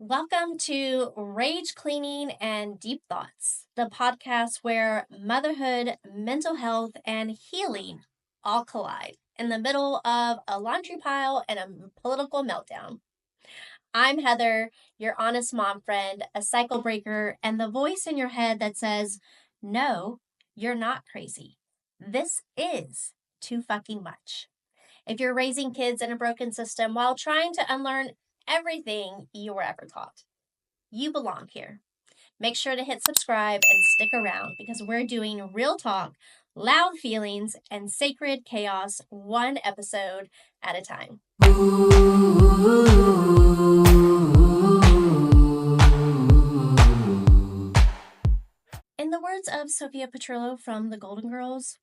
Welcome to Rage Cleaning and Deep Thoughts, the podcast where motherhood, mental health, and healing all collide in the middle of a laundry pile and a political meltdown. I'm Heather, your honest mom friend, a cycle breaker, and the voice in your head that says, no, you're not crazy. This is too fucking much. If you're raising kids in a broken system while trying to unlearn everything you were ever taught, you belong here. Make sure to hit subscribe and stick around because we're doing real talk, loud feelings, and sacred chaos one episode at a time. In the words of Sophia Petrillo from The Golden Girls,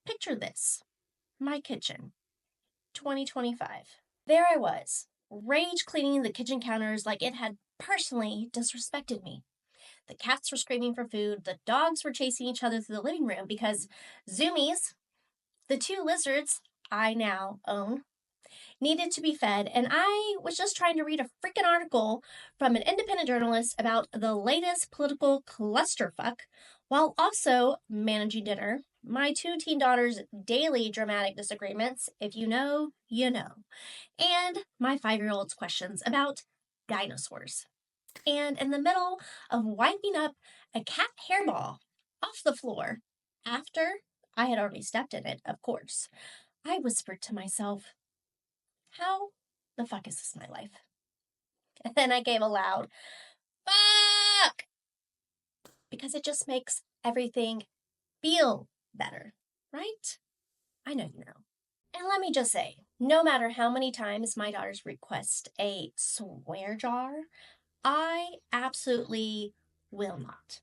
picture this: my kitchen, 2025. There I was, rage cleaning the kitchen counters like it had personally disrespected me. The cats were screaming for food. The dogs were chasing each other through the living room because Zoomies, the two lizards I now own, needed to be fed. And I was just trying to read a freaking article from an independent journalist about the latest political clusterfuck while also managing dinner, my two teen daughters' daily dramatic disagreements, if you know, you know, and my 5-year-old's questions about dinosaurs. And in the middle of wiping up a cat hairball off the floor, after I had already stepped in it, of course, I whispered to myself, how the fuck is this my life? And then I gave a loud, fuck! Because it just makes everything feel better, right? I know you know. And let me just say, no matter how many times my daughters request a swear jar, I absolutely will not.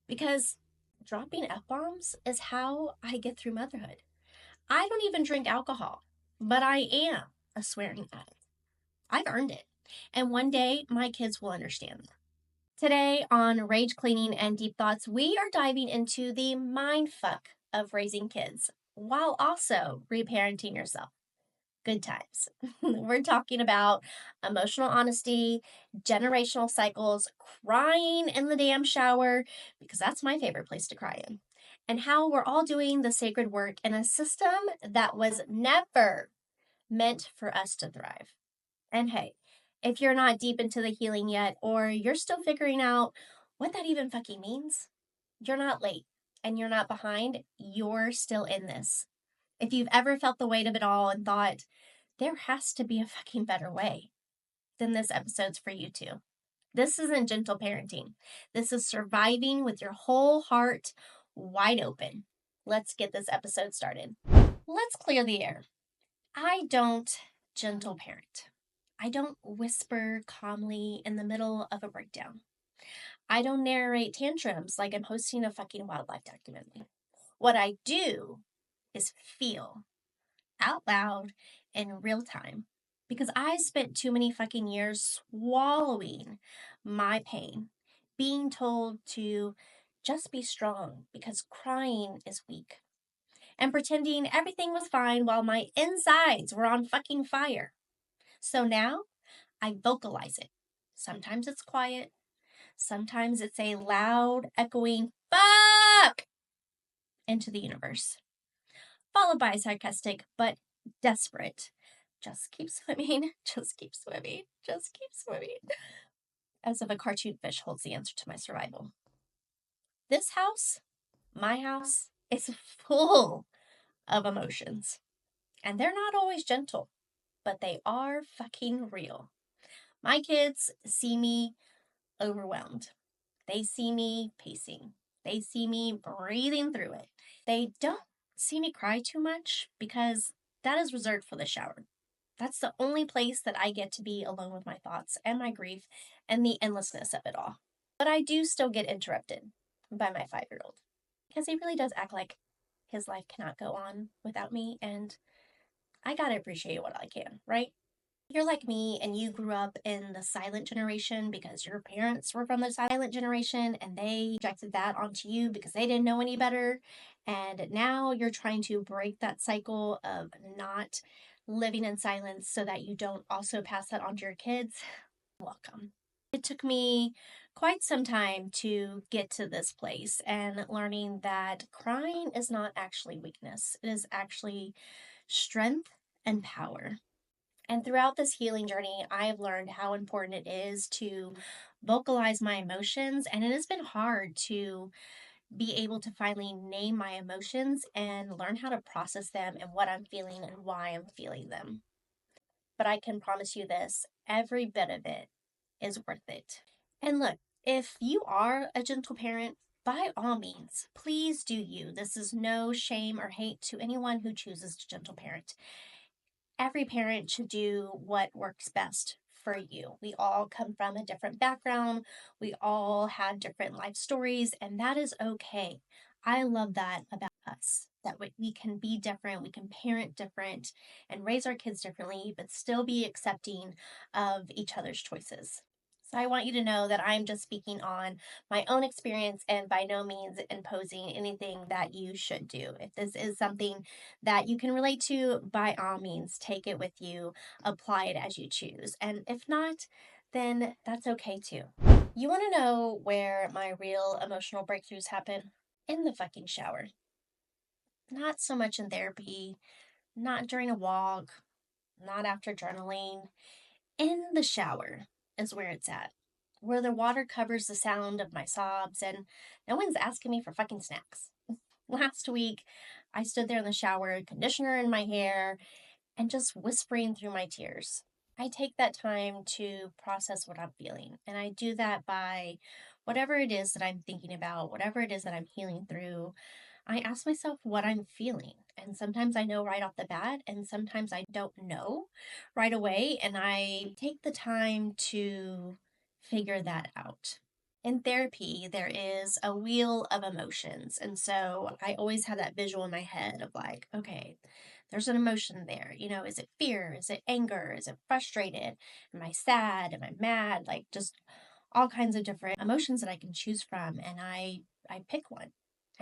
Because dropping F-bombs is how I get through motherhood. I don't even drink alcohol, but I am a swearing addict. I've earned it. And one day, my kids will understand that. Today on Rage Cleaning and Deep Thoughts, we are diving into the mindfuck of raising kids while also reparenting yourself. Good times. We're talking about emotional honesty, generational cycles, crying in the damn shower, because that's my favorite place to cry in, and how we're all doing the sacred work in a system that was never meant for us to thrive. And hey, if you're not deep into the healing yet, or you're still figuring out what that even fucking means, you're not late and you're not behind. You're still in this. If you've ever felt the weight of it all and thought, there has to be a fucking better way, then this episode's for you too. This isn't gentle parenting. This is surviving with your whole heart wide open. Let's get this episode started. Let's clear the air. I don't gentle parent. I don't whisper calmly in the middle of a breakdown. I don't narrate tantrums like I'm hosting a fucking wildlife documentary. What I do is feel out loud in real time because I spent too many fucking years swallowing my pain, being told to just be strong because crying is weak, and pretending everything was fine while my insides were on fucking fire. So now I vocalize it. Sometimes it's quiet, sometimes it's a loud, echoing fuck into the universe, followed by a sarcastic but desperate, just keep swimming, just keep swimming, just keep swimming, as if a cartoon fish holds the answer to my survival. This house, my house, is full of emotions. And they're not always gentle, but they are fucking real. My kids see me overwhelmed. They see me pacing. They see me breathing through it. They don't see me cry too much because that is reserved for the shower. That's the only place that I get to be alone with my thoughts and my grief and the endlessness of it all. But I do still get interrupted by my 5-year-old because he really does act like his life cannot go on without me, and I gotta appreciate what I can, right? You're like me and you grew up in the silent generation because your parents were from the silent generation and they projected that onto you because they didn't know any better. And now you're trying to break that cycle of not living in silence so that you don't also pass that on to your kids. Welcome. took me quite some time to get to this place and learning that crying is not actually weakness, it is actually strength and power. And throughout this healing journey, I have learned how important it is to vocalize my emotions. And it has been hard to be able to finally name my emotions and learn how to process them and what I'm feeling and why I'm feeling them. But I can promise you this, every bit of it is worth it. And look, if you are a gentle parent, by all means, please do you. This is no shame or hate to anyone who chooses to gentle parent. Every parent should do what works best for you. We all come from a different background, we all have different life stories, and that is okay. I love that about us, that we can be different, we can parent different, and raise our kids differently, but still be accepting of each other's choices. So I want you to know that I'm just speaking on my own experience and by no means imposing anything that you should do. If this is something that you can relate to, by all means, take it with you, apply it as you choose. And if not, then that's okay too. You want to know where my real emotional breakthroughs happen? In the fucking shower. Not so much in therapy, not during a walk, not after journaling. In the shower is where it's at. Where the water covers the sound of my sobs and no one's asking me for fucking snacks. Last week, I stood there in the shower, conditioner in my hair, and just whispering through my tears. I take that time to process what I'm feeling, and I do that by whatever it is that I'm thinking about, whatever it is that I'm healing through. I ask myself what I'm feeling, and sometimes I know right off the bat, and sometimes I don't know right away, and I take the time to figure that out. In therapy, there is a wheel of emotions. And so I always have that visual in my head of like, okay, there's an emotion there. You know, is it fear? Is it anger? Is it frustrated? Am I sad? Am I mad? Like just all kinds of different emotions that I can choose from. And I pick one.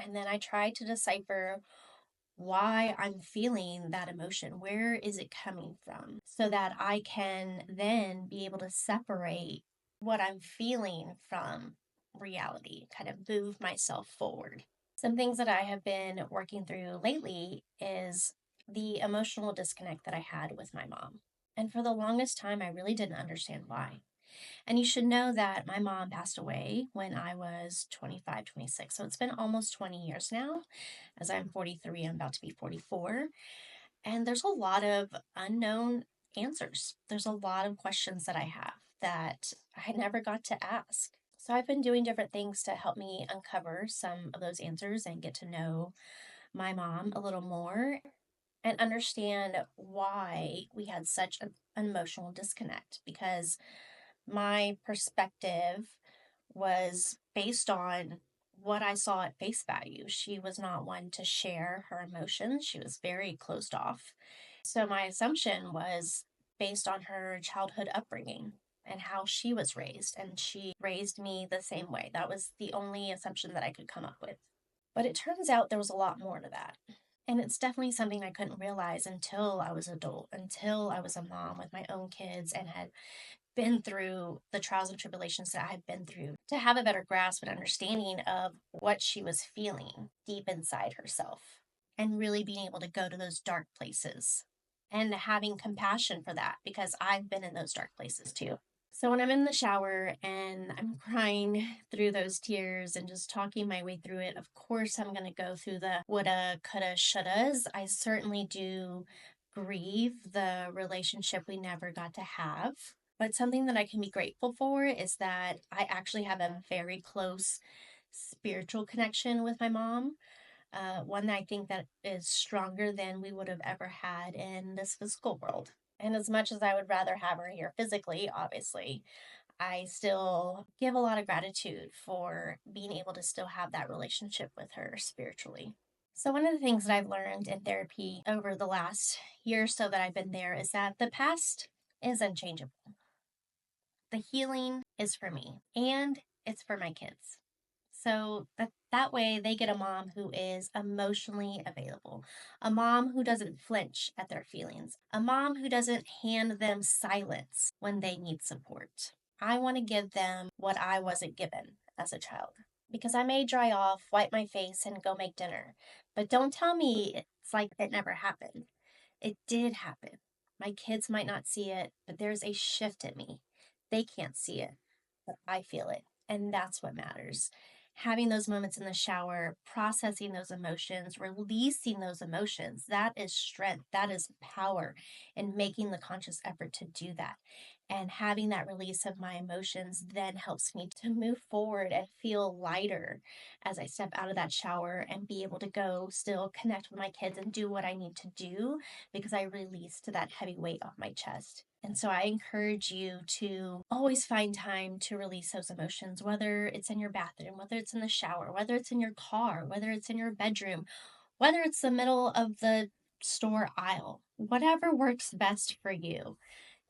And then I try to decipher why I'm feeling that emotion. Where is it coming from? So that I can then be able to separate what I'm feeling from reality, kind of move myself forward. Some things that I have been working through lately is the emotional disconnect that I had with my mom. And for the longest time, I really didn't understand why. And you should know that my mom passed away when I was 25, 26. So it's been almost 20 years now. As I'm 43, I'm about to be 44. And there's a lot of unknown answers. There's a lot of questions that I have that I never got to ask. So I've been doing different things to help me uncover some of those answers and get to know my mom a little more and understand why we had such an emotional disconnect, because my perspective was based on what I saw at face value. She was not one to share her emotions. She was very closed off. So my assumption was based on her childhood upbringing and how she was raised. And she raised me the same way. That was the only assumption that I could come up with. But it turns out there was a lot more to that. And it's definitely something I couldn't realize until I was adult, until I was a mom with my own kids and had been through the trials and tribulations that I had been through to have a better grasp and understanding of what she was feeling deep inside herself and really being able to go to those dark places and having compassion for that because I've been in those dark places too. So when I'm in the shower and I'm crying through those tears and just talking my way through it, of course I'm going to go through the woulda, coulda, shouldas. I certainly do grieve the relationship we never got to have. But something that I can be grateful for is that I actually have a very close spiritual connection with my mom. One that I think that is stronger than we would have ever had in this physical world. And as much as I would rather have her here physically, obviously, I still give a lot of gratitude for being able to still have that relationship with her spiritually. So, one of the things that I've learned in therapy over the last year or so that I've been there is that the past is unchangeable. The healing is for me and it's for my kids. So that way they get a mom who is emotionally available, a mom who doesn't flinch at their feelings, a mom who doesn't hand them silence when they need support. I want to give them what I wasn't given as a child. Because I may dry off, wipe my face, and go make dinner. But don't tell me it's like it never happened. It did happen. My kids might not see it, but there's a shift in me. They can't see it, but I feel it. And that's what matters. Having those moments in the shower, processing those emotions, releasing those emotions, that is strength. That is power in making the conscious effort to do that. And having that release of my emotions then helps me to move forward and feel lighter as I step out of that shower and be able to go still connect with my kids and do what I need to do because I released that heavy weight off my chest. And so I encourage you to always find time to release those emotions, whether it's in your bathroom, whether it's in the shower, whether it's in your car, whether it's in your bedroom, whether it's the middle of the store aisle, whatever works best for you.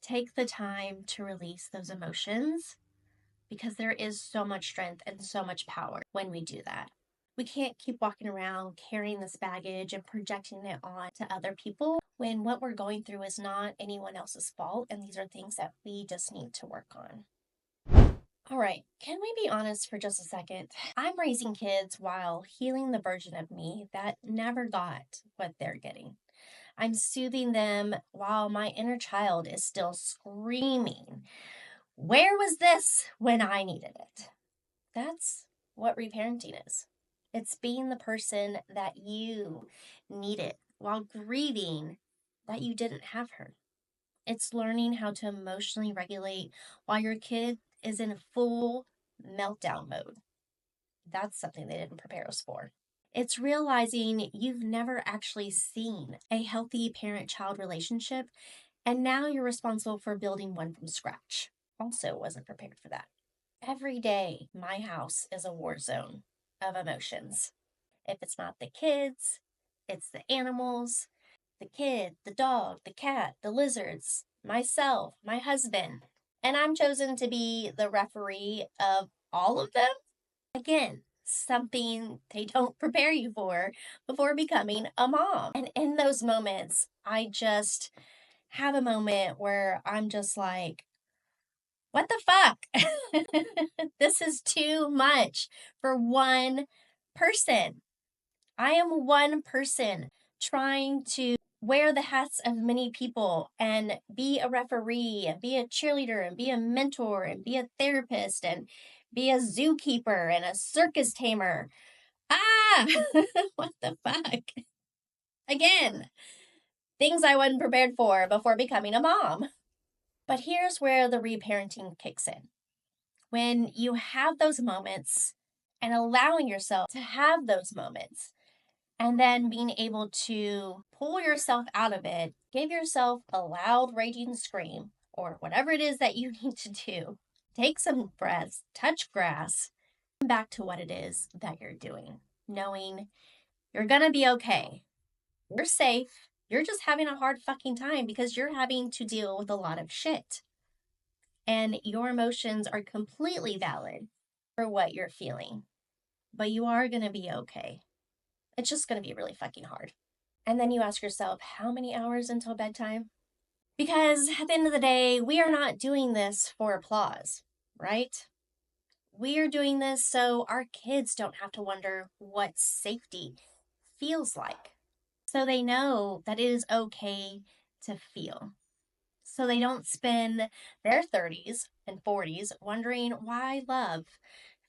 Take the time to release those emotions because there is so much strength and so much power when we do that. We can't keep walking around carrying this baggage and projecting it on to other people when what we're going through is not anyone else's fault, and these are things that we just need to work on. All right, can we be honest for just a second? I'm raising kids while healing the version of me that never got what they're getting. I'm soothing them while my inner child is still screaming, "Where was this when I needed it?" That's what reparenting is. It's being the person that you needed while grieving that you didn't have her. It's learning how to emotionally regulate while your kid is in full meltdown mode. That's something they didn't prepare us for. It's realizing you've never actually seen a healthy parent child relationship, and now you're responsible for building one from scratch. Also, wasn't prepared for that. Every day, my house is a war zone of emotions. If it's not the kids, it's the animals, the kid, the dog, the cat, the lizards, myself, my husband. And I'm chosen to be the referee of all of them. Again, something they don't prepare you for before becoming a mom. And in those moments, I just have a moment where I'm just like, what the fuck? This is too much for one person. I am one person trying to wear the hats of many people and be a referee and be a cheerleader and be a mentor and be a therapist and be a zookeeper and a circus tamer. Ah, what the fuck? Again, things I wasn't prepared for before becoming a mom. But here's where the reparenting kicks in. When you have those moments and allowing yourself to have those moments, and then being able to pull yourself out of it, give yourself a loud, raging scream, or whatever it is that you need to do. Take some breaths, touch grass, come back to what it is that you're doing, knowing you're gonna be okay. You're safe. You're just having a hard fucking time because you're having to deal with a lot of shit. And your emotions are completely valid for what you're feeling. But you are gonna be okay. It's just gonna be really fucking hard. And then you ask yourself, how many hours until bedtime? Because at the end of the day, we are not doing this for applause, right? We are doing this so our kids don't have to wonder what safety feels like. So they know that it is okay to feel. So they don't spend their 30s and 40s wondering why love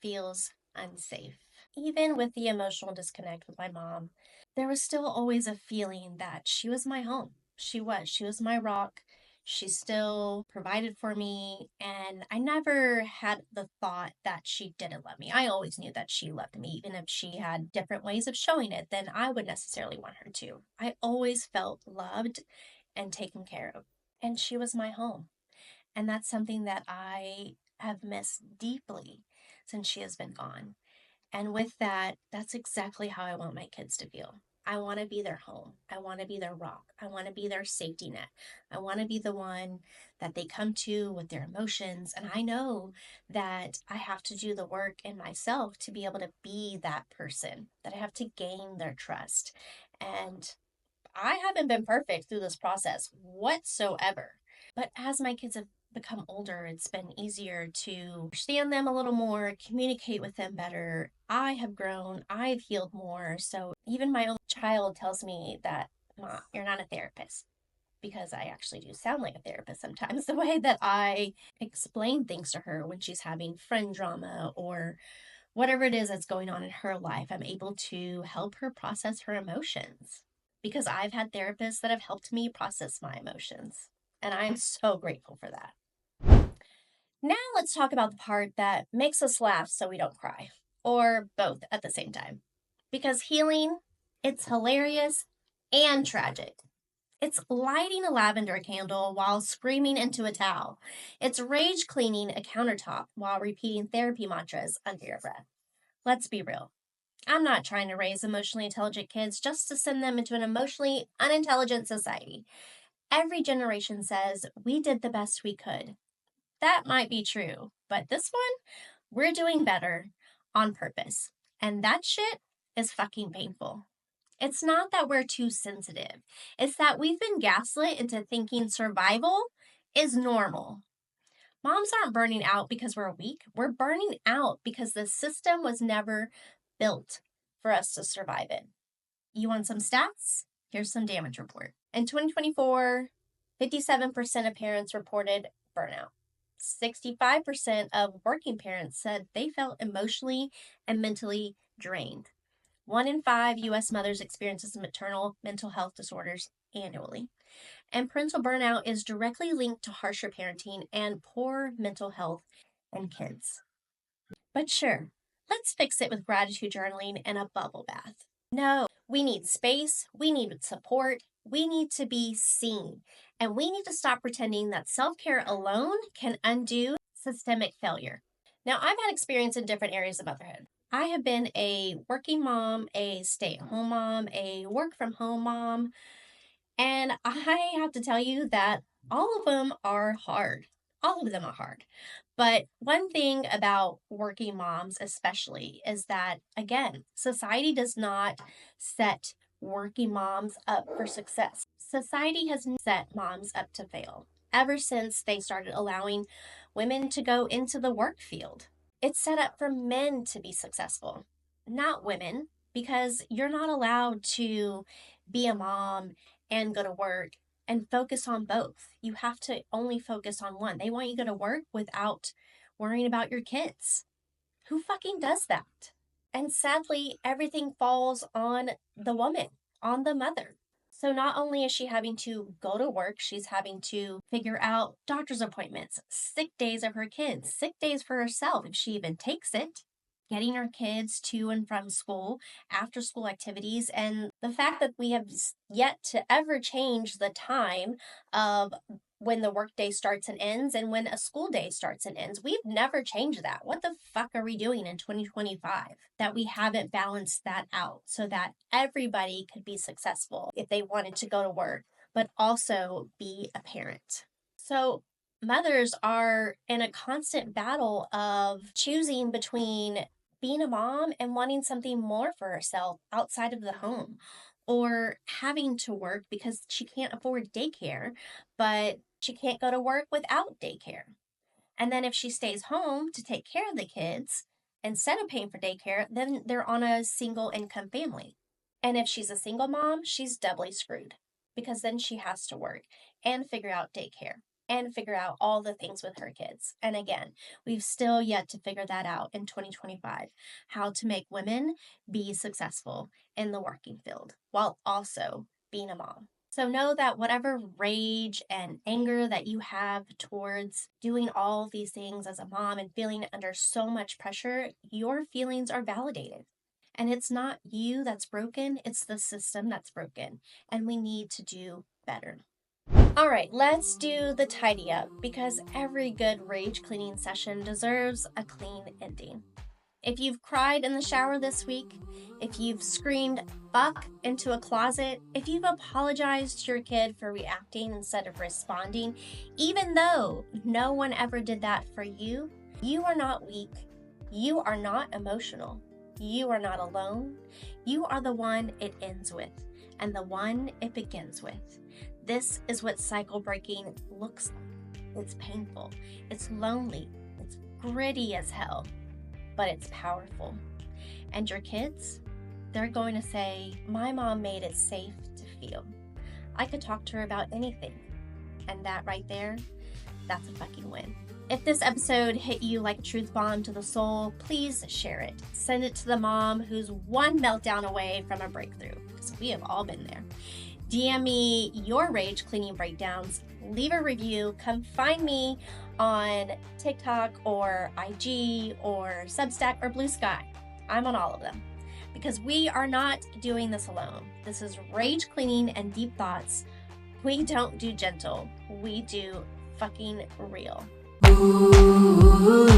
feels unsafe. Even with the emotional disconnect with my mom, there was still always a feeling that she was my home. She was my rock. She still provided for me. And I never had the thought that she didn't love me. I always knew that she loved me, even if she had different ways of showing it than I would necessarily want her to. I always felt loved and taken care of. And she was my home. And that's something that I have missed deeply since she has been gone. And with that, that's exactly how I want my kids to feel. I want to be their home. I want to be their rock. I want to be their safety net. I want to be the one that they come to with their emotions. And I know that I have to do the work in myself to be able to be that person, that I have to gain their trust. And I haven't been perfect through this process whatsoever. But as my kids have become older, it's been easier to understand them a little more, communicate with them better. I have grown, I've healed more. So even my own child tells me that, "Mom, you're not a therapist," because I actually do sound like a therapist sometimes, the way that I explain things to her when she's having friend drama or whatever it is that's going on in her life. I'm able to help her process her emotions because I've had therapists that have helped me process my emotions. And I'm so grateful for that. Now let's talk about the part that makes us laugh so we don't cry, or both at the same time. Because healing, it's hilarious and tragic. It's lighting a lavender candle while screaming into a towel. It's rage cleaning a countertop while repeating therapy mantras under your breath. Let's be real. I'm not trying to raise emotionally intelligent kids just to send them into an emotionally unintelligent society. Every generation says we did the best we could. That might be true, but this one, we're doing better on purpose. And that shit is fucking painful. It's not that we're too sensitive. It's that we've been gaslit into thinking survival is normal. Moms aren't burning out because we're weak. We're burning out because the system was never built for us to survive in. You want some stats? Here's some damage report. In 2024, 57% of parents reported burnout. 65% of working parents said they felt emotionally and mentally drained. 1 in 5 U.S. mothers experiences maternal mental health disorders annually. And parental burnout is directly linked to harsher parenting and poor mental health in kids. But sure, let's fix it with gratitude journaling and a bubble bath. No, we need space, we need support, we need to be seen, and we need to stop pretending that self-care alone can undo systemic failure. Now, I've had experience in different areas of motherhood. I have been a working mom, a stay-at-home mom, a work-from-home mom, and I have to tell you that all of them are hard. All of them are hard. But one thing about working moms, especially, is that, again, society does not set working moms up for success. Society has set moms up to fail ever since they started allowing women to go into the work field. It's set up for men to be successful, not women, because you're not allowed to be a mom and go to work and focus on both. You have to only focus on one. They want you to go to work without worrying about your kids. Who fucking does that? And sadly, everything falls on the woman, on the mother. So not only is she having to go to work, she's having to figure out doctor's appointments, sick days of her kids, sick days for herself if she even takes it, getting her kids to and from school, after school activities, and the fact that we have yet to ever change the time of when the workday starts and ends and when a school day starts and ends. We've never changed that. What the fuck are we doing in 2025 that we haven't balanced that out so that everybody could be successful if they wanted to go to work, but also be a parent? So mothers are in a constant battle of choosing between being a mom and wanting something more for herself outside of the home, or having to work because she can't afford daycare, but she can't go to work without daycare. And then if she stays home to take care of the kids, instead of paying for daycare, then they're on a single income family. And if she's a single mom, she's doubly screwed because then she has to work and figure out daycare and figure out all the things with her kids. And again, we've still yet to figure that out in 2025, how to make women be successful in the working field while also being a mom. So know that whatever rage and anger that you have towards doing all of these things as a mom and feeling under so much pressure, your feelings are validated. And it's not you that's broken, it's the system that's broken. And we need to do better. All right, let's do the tidy up because every good rage cleaning session deserves a clean ending. If you've cried in the shower this week, if you've screamed fuck into a closet, if you've apologized to your kid for reacting instead of responding, even though no one ever did that for you, you are not weak. You are not emotional. You are not alone. You are the one it ends with and the one it begins with. This is what cycle breaking looks It's painful. It's lonely. It's gritty as hell, but it's powerful. And your kids, they're going to say, my mom made it safe to feel. I could talk to her about anything. And that right there, that's a fucking win. If this episode hit you like a truth bomb to the soul, please share it. Send it to the mom who's one meltdown away from a breakthrough, because we have all been there. DM me your rage cleaning breakdowns. Leave a review. Come find me on TikTok or IG or Substack or Blue Sky. I'm on all of them, because we are not doing this alone. This is rage cleaning and deep thoughts. We don't do gentle. We do fucking real. Ooh.